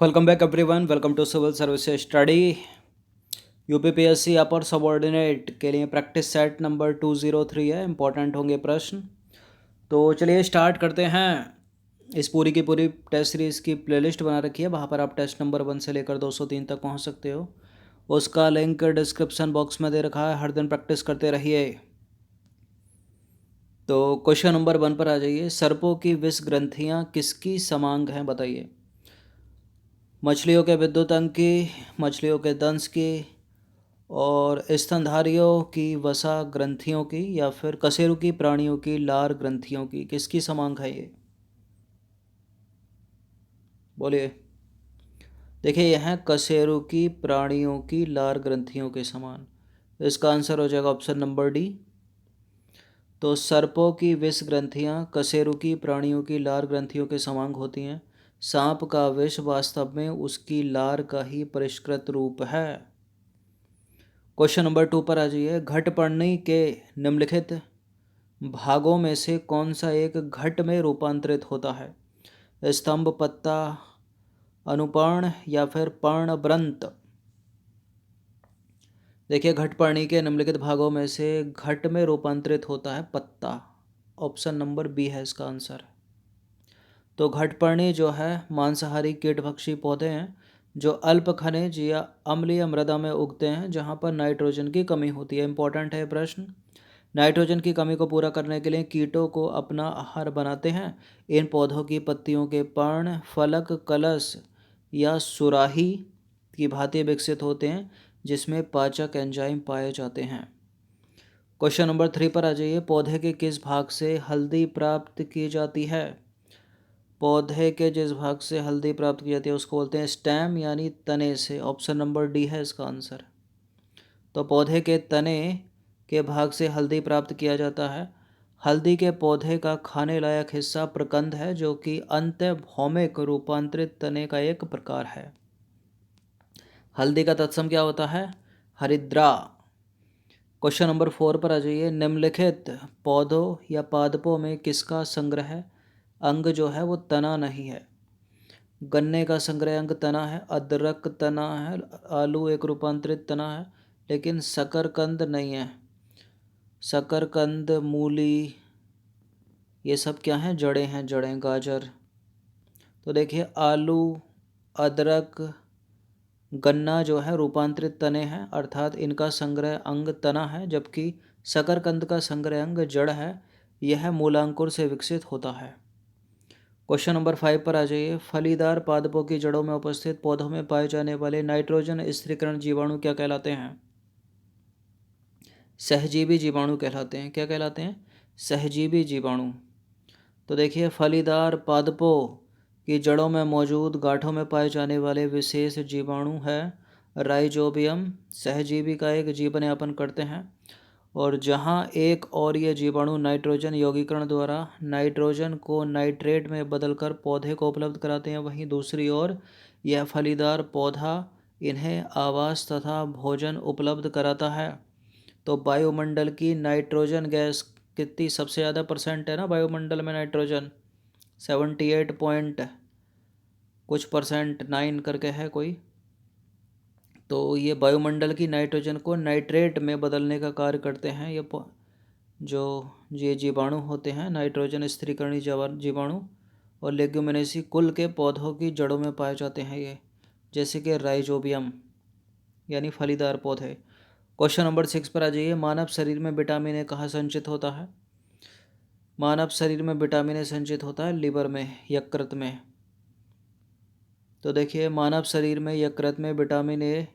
Welcome back everyone. Welcome to civil service study UPPSC upper subordinate के लिए practice set number 203 है। Important होंगे प्रश्न। तो चलिए स्टार्ट करते हैं। इस पूरी की पूरी टेस्ट सीरीज़ की प्लेलिस्ट बना रखी है, वहाँ पर आप टेस्ट नंबर 1 से लेकर 203 तक पहुँच सकते हो। उसका लिंक डिस्क्रिप्शन बॉक्स में दे रखा है। हर दिन प्रैक्टिस करते रहिए। तो क्वेश्चन नंबर 1 पर आ जाइए। सर्पों की विष ग्रंथियाँ किसकी समांग हैं, बताइए। मछलियों के विद्युत अंग की, मछलियों के दंश की, और स्तनधारियों की वसा ग्रंथियों की, या फिर कशेरुकी प्राणियों की लार ग्रंथियों की, किसकी समांग है ये? बोलिए। देखिए यह है कशेरुकी प्राणियों की लार ग्रंथियों के समान। इसका आंसर हो जाएगा ऑप्शन नंबर डी। तो सर्पों की विष ग्रंथियां कशेरुकी प्राणियों की लार ग्रंथियों के समान होती हैं। सांप का विष वास्तव में उसकी लार का ही परिष्कृत रूप है। क्वेश्चन नंबर 2 पर आ जाइए। घटपर्णी के निम्नलिखित भागों में से कौन सा एक घट में रूपांतरित होता है? स्तंभ, पत्ता, अनुपर्ण, या फिर पर्णवृंत? देखिए घटपर्णी के निम्नलिखित भागों में से घट में रूपांतरित होता है पत्ता। ऑप्शन नंबर बी है इसका आंसर। तो घटपर्णी जो है मांसाहारी कीटभक्षी पौधे हैं जो अल्प खनिज या अम्लीय मृदा में उगते हैं जहां पर नाइट्रोजन की कमी होती है। इंपॉर्टेंट है प्रश्न। नाइट्रोजन की कमी को पूरा करने के लिए कीटों को अपना आहार बनाते हैं। इन पौधों की पत्तियों के पर्ण फलक कलश या सुराही की भांति विकसित होते हैं जिसमें पाचक एंजाइम पाए जाते हैं। क्वेश्चन नंबर 3 पर आ जाइए। पौधे के किस भाग से हल्दी प्राप्त की जाती है? पौधे के जिस भाग से हल्दी प्राप्त की जाती है उसको बोलते हैं स्टेम यानी तने से। ऑप्शन नंबर डी है इसका आंसर। तो पौधे के तने के भाग से हल्दी प्राप्त किया जाता है। हल्दी के पौधे का खाने लायक हिस्सा प्रकंद है जो कि अंतःभौमिक रूपांतरित तने का एक प्रकार है। हल्दी का तत्सम क्या होता है? हरिद्रा। क्वेश्चन नंबर 4 पर आ जाइए। निम्नलिखित पौधों या पादपों में किसका संग्रह अंग जो है वो तना नहीं है? गन्ने का संग्रह अंग तना है, अदरक तना है, आलू एक रूपांतरित तना है, लेकिन शकरकंद नहीं है। शकरकंद, मूली, ये सब क्या हैं? जड़ें हैं, जड़ें। गाजर। तो देखिए आलू, अदरक, गन्ना जो है रूपांतरित तने हैं अर्थात इनका संग्रह अंग तना है, जबकि शकरकंद का संग्रह अंग जड़ है, यह मूलांकुर से विकसित होता है। क्वेश्चन नंबर 5 पर आ जाइए। फलीदार पादपों की जड़ों में उपस्थित पौधों में पाए जाने वाले नाइट्रोजन स्थिरीकरण जीवाणु क्या कहलाते हैं? सहजीवी जीवाणु कहलाते हैं। क्या कहलाते हैं? सहजीवी जीवाणु। तो देखिए फलीदार पादपों की जड़ों में मौजूद गांठों में पाए जाने वाले विशेष जीवाणु है राइजोबियम। सहजीवी का एक जीवन यापन करते हैं, और जहां एक और ये जीवाणु नाइट्रोजन यौगीकरण द्वारा नाइट्रोजन को नाइट्रेट में बदलकर पौधे को उपलब्ध कराते हैं, वहीं दूसरी ओर यह फलीदार पौधा इन्हें आवास तथा भोजन उपलब्ध कराता है। तो वायुमंडल की नाइट्रोजन गैस कितनी सबसे ज़्यादा परसेंट है ना वायुमंडल में? नाइट्रोजन 78 पॉइंट कुछ परसेंट 9 करके है कोई। तो ये वायुमंडल की नाइट्रोजन को नाइट्रेट में बदलने का कार्य करते हैं। जो ये जीवाणु होते हैं नाइट्रोजन स्थिरीकरणी जीवाणु, और लेग्यूमिनेसी कुल के पौधों की जड़ों में पाए जाते हैं ये, जैसे कि राइजोबियम यानी फलीदार पौधे। क्वेश्चन नंबर 6 पर आ जाइए। मानव शरीर में विटामिन ए कहाँ संचित होता है? मानव शरीर में विटामिन ए संचित होता है लिवर में, यकृत में। तो देखिए मानव शरीर में यकृत में विटामिन ए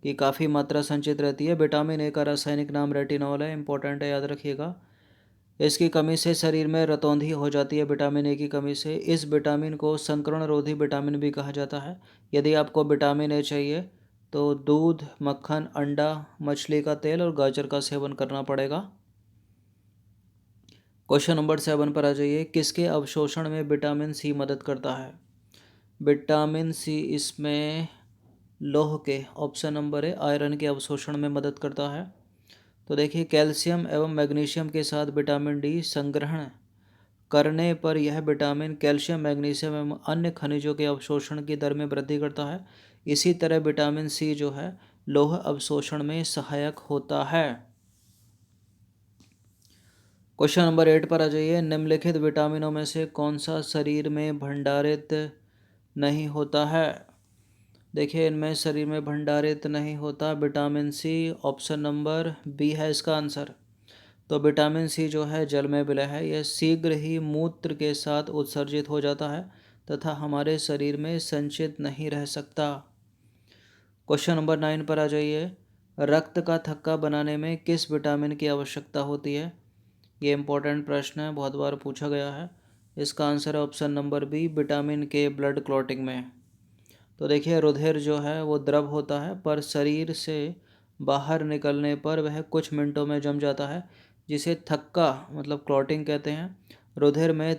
की काफ़ी मात्रा संचित रहती है। विटामिन ए का रासायनिक नाम रेटिनॉल है। इंपॉर्टेंट है, याद रखिएगा। इसकी कमी से शरीर में रतौंधी हो जाती है। विटामिन ए की कमी से इस विटामिन को संक्रमण रोधी विटामिन भी कहा जाता है। यदि आपको विटामिन ए चाहिए तो दूध, मक्खन, अंडा, मछली का तेल और गाजर का सेवन करना पड़ेगा। क्वेश्चन नंबर 7 पर आ जाइए। किसके अवशोषण में विटामिन सी मदद करता है? विटामिन सी इसमें लौह के, ऑप्शन नंबर है, आयरन के अवशोषण में मदद करता है। तो देखिए कैल्शियम एवं मैग्नीशियम के साथ विटामिन डी संग्रहण करने पर यह विटामिन कैल्शियम, मैग्नीशियम एवं अन्य खनिजों के अवशोषण की दर में वृद्धि करता है। इसी तरह विटामिन सी जो है लौह अवशोषण में सहायक होता है। क्वेश्चन नंबर 8 पर आ जाइए। निम्नलिखित विटामिनों में से कौन सा शरीर में भंडारित नहीं होता है? देखिए, इनमें शरीर में भंडारित नहीं होता vitamin C. Option number B है इसका आंसर। तो विटामिन सी जो है जल में विलय है, यह शीघ्र ही मूत्र के साथ उत्सर्जित हो जाता है तथा हमारे शरीर में संचित नहीं रह सकता। क्वेश्चन नंबर 9 पर आ जाइए। रक्त का थक्का बनाने में किस विटामिन की आवश्यकता होती है? ये इंपॉर्टेंट प्रश्न है, बहुत बार पूछा गया है। इसका आंसर है ऑप्शन नंबर बी, विटामिन के ब्लड क्लॉटिंग में। तो देखिए, रुधिर जो है वो द्रव होता है, पर शरीर से बाहर निकलने पर वह कुछ मिनटों में जम जाता है, जिसे थक्का मतलब क्लॉटिंग कहते हैं। रुधिर के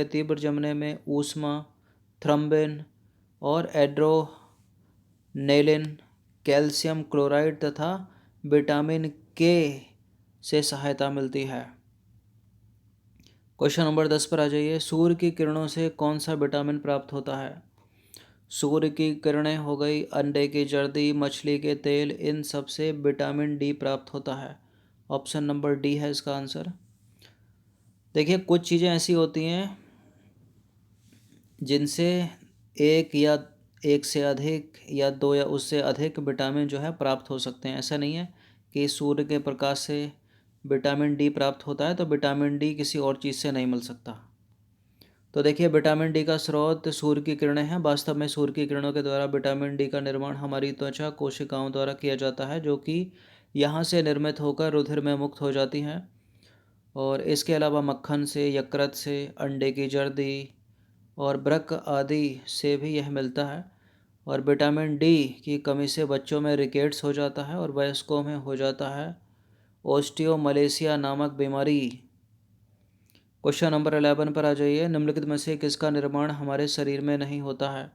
तीव्र जमने में ऊष्मा, थ्रम्बिन और एड्रेनालिन, कैल्शियम क्लोराइड तथा विटामिन के से सहायता मिलती है। क्वेश्चन नंबर 10 पर आ जाइए। सूर्य की किरणों से कौन सा विटामिन प्राप्त होता है? सूर्य की किरणें हो गई, अंडे की जर्दी, मछली के तेल, इन सब से विटामिन डी प्राप्त होता है। ऑप्शन नंबर डी है इसका आंसर। देखिए, कुछ चीज़ें ऐसी होती हैं जिनसे एक से अधिक या दो या उससे अधिक विटामिन जो है प्राप्त हो सकते हैं। ऐसा नहीं है कि सूर्य के प्रकाश से विटामिन डी प्राप्त होता है तो विटामिन डी किसी और चीज़ से नहीं मिल सकता। तो देखिए, विटामिन डी का स्रोत सूर्य की किरणें हैं। वास्तव में सूर्य की किरणों के द्वारा विटामिन डी का निर्माण हमारी त्वचा कोशिकाओं द्वारा किया जाता है, जो कि यहाँ से निर्मित होकर रुधिर में मुक्त हो जाती हैं। और इसके अलावा मक्खन से, यकृत से, अंडे की जर्दी और वृक्क आदि से भी यह मिलता है। और विटामिन डी की कमी से बच्चों में रिकेट्स हो जाता है और वयस्कों में हो जाता है ओस्टियोमलेशिया नामक बीमारी। क्वेश्चन नंबर 11 पर आ जाइए। निम्नलिखित में से किसका निर्माण हमारे शरीर में नहीं होता है?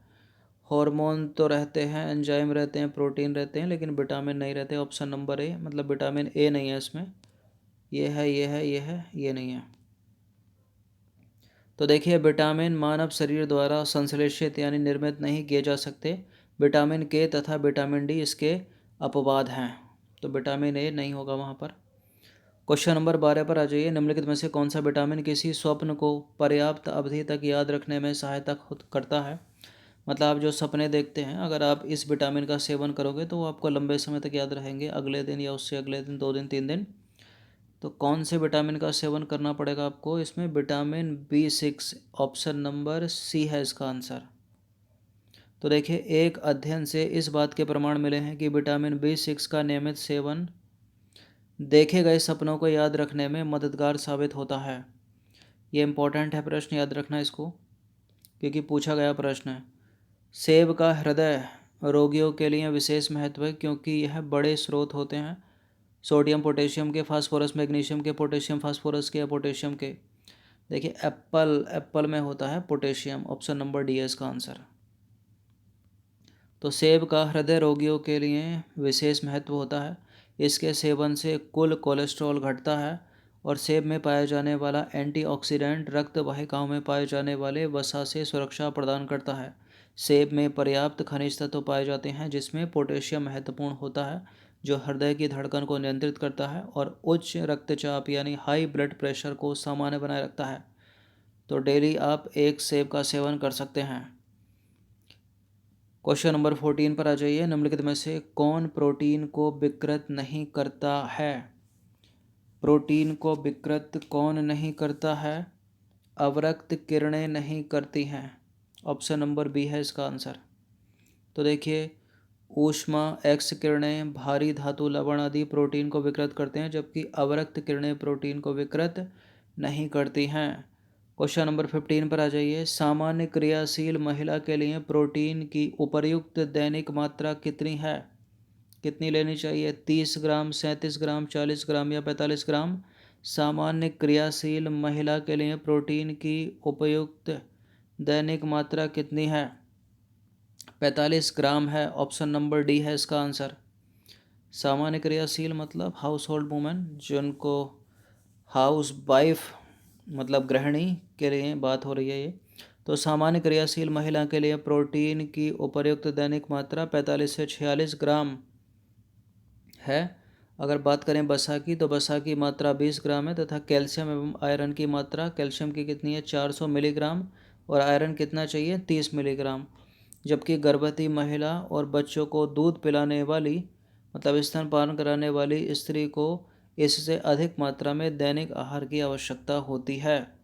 हार्मोन तो रहते हैं, एंजाइम रहते हैं, प्रोटीन रहते हैं, लेकिन विटामिन नहीं रहते। ऑप्शन नंबर ए, मतलब विटामिन ए नहीं है इसमें। ये है, ये है, ये है, ये नहीं है। तो देखिए, विटामिन मानव शरीर द्वारा संश्लेषित यानी निर्मित नहीं किए जा सकते। विटामिन के तथा विटामिन डी इसके अपवाद हैं, तो विटामिन ए नहीं होगा वहाँ पर। क्वेश्चन नंबर 12 पर आ जाइए। निम्नलिखित में से कौन सा विटामिन किसी स्वप्न को पर्याप्त अवधि तक याद रखने में सहायता करता है? मतलब आप जो सपने देखते हैं, अगर आप इस विटामिन का सेवन करोगे तो वो आपको लंबे समय तक याद रहेंगे, अगले दिन या उससे अगले दिन, 2 दिन, 3 दिन। तो कौन से विटामिन का सेवन करना पड़ेगा आपको? इसमें vitamin B6, option number C है इसका आंसर। तो देखिए, एक अध्ययन से इस बात के प्रमाण मिले हैं कि विटामिन B6 का नियमित सेवन देखे गए सपनों को याद रखने में मददगार साबित होता है। ये इम्पोर्टेंट है प्रश्न, याद रखना इसको, क्योंकि पूछा गया प्रश्न है। सेब का हृदय रोगियों के लिए विशेष महत्व है क्योंकि यह बड़े स्रोत होते हैं सोडियम, पोटेशियम के, फास्फोरस, मैग्नीशियम के, पोटेशियम, फास्फोरस के या पोटेशियम के। देखिए, एप्पल में होता है पोटेशियम। ऑप्शन नंबर डी है इसका आंसर। तो सेब का हृदय रोगियों के लिए विशेष महत्व होता है। इसके सेवन से कुल कोलेस्ट्रॉल घटता है और सेब में पाया जाने वाला एंटीऑक्सीडेंट रक्त वाहिकाओं में पाए जाने वाले वसा से सुरक्षा प्रदान करता है। सेब में पर्याप्त खनिज तत्व पाए जाते हैं जिसमें पोटेशियम महत्वपूर्ण होता है, जो हृदय की धड़कन को नियंत्रित करता है और उच्च रक्तचाप यानी हाई ब्लड प्रेशर को सामान्य बनाए रखता है। तो डेली आप एक सेब का सेवन कर सकते हैं। क्वेश्चन नंबर 14 पर आ जाइए। निम्नलिखित में से कौन प्रोटीन को विकृत नहीं करता है? प्रोटीन को विकृत कौन नहीं करता है? अवरक्त किरणें नहीं करती हैं। ऑप्शन नंबर बी है इसका आंसर। तो देखिए, ऊष्मा, एक्स किरणें, भारी धातु, लवण आदि प्रोटीन को विकृत करते हैं, जबकि अवरक्त किरणें प्रोटीन को विकृत नहीं करती हैं। क्वेश्चन नंबर 15 पर आ जाइए। सामान्य क्रियाशील महिला के लिए प्रोटीन की उपर्युक्त दैनिक मात्रा कितनी है? कितनी लेनी चाहिए? 30 ग्राम, 37 ग्राम, 40 ग्राम या 45 ग्राम? सामान्य क्रियाशील महिला के लिए प्रोटीन की उपयुक्त दैनिक मात्रा कितनी है? 45 ग्राम है। ऑप्शन नंबर डी है इसका आंसर। सामान्य क्रियाशील मतलब हाउस होल्ड वूमेन, जिनको हाउस वाइफ मतलब गृहिणी के लिए बात हो रही है ये। तो सामान्य क्रियाशील महिला के लिए प्रोटीन की उपयुक्त दैनिक मात्रा 45 से 46 ग्राम है। अगर बात करें वसा की, तो वसा की मात्रा 20 ग्राम है तथा कैल्शियम एवं आयरन की मात्रा, कैल्शियम की कितनी है 400 मिलीग्राम और आयरन कितना चाहिए 30 मिलीग्राम। जबकि गर्भवती महिला और बच्चों को दूध पिलाने वाली मतलब स्तनपान कराने वाली स्त्री को इससे अधिक मात्रा में दैनिक आहार की आवश्यकता होती है।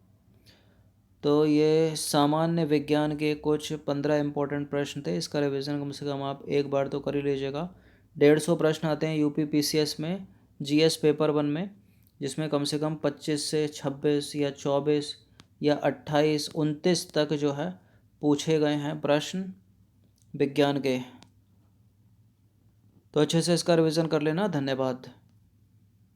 तो ये सामान्य विज्ञान के कुछ 15 इम्पोर्टेंट प्रश्न थे। इसका रिवीजन कम से कम आप एक बार तो कर ही लीजिएगा। 150 प्रश्न आते हैं यूपी पीसीएस में, जीएस पेपर 1 में, जिसमें कम से कम 25 से 26 या 24 या 28 29 तक जो है पूछे गए हैं प्रश्न विज्ञान के। तो अच्छे से इसका रिवीजन कर लेना। धन्यवाद।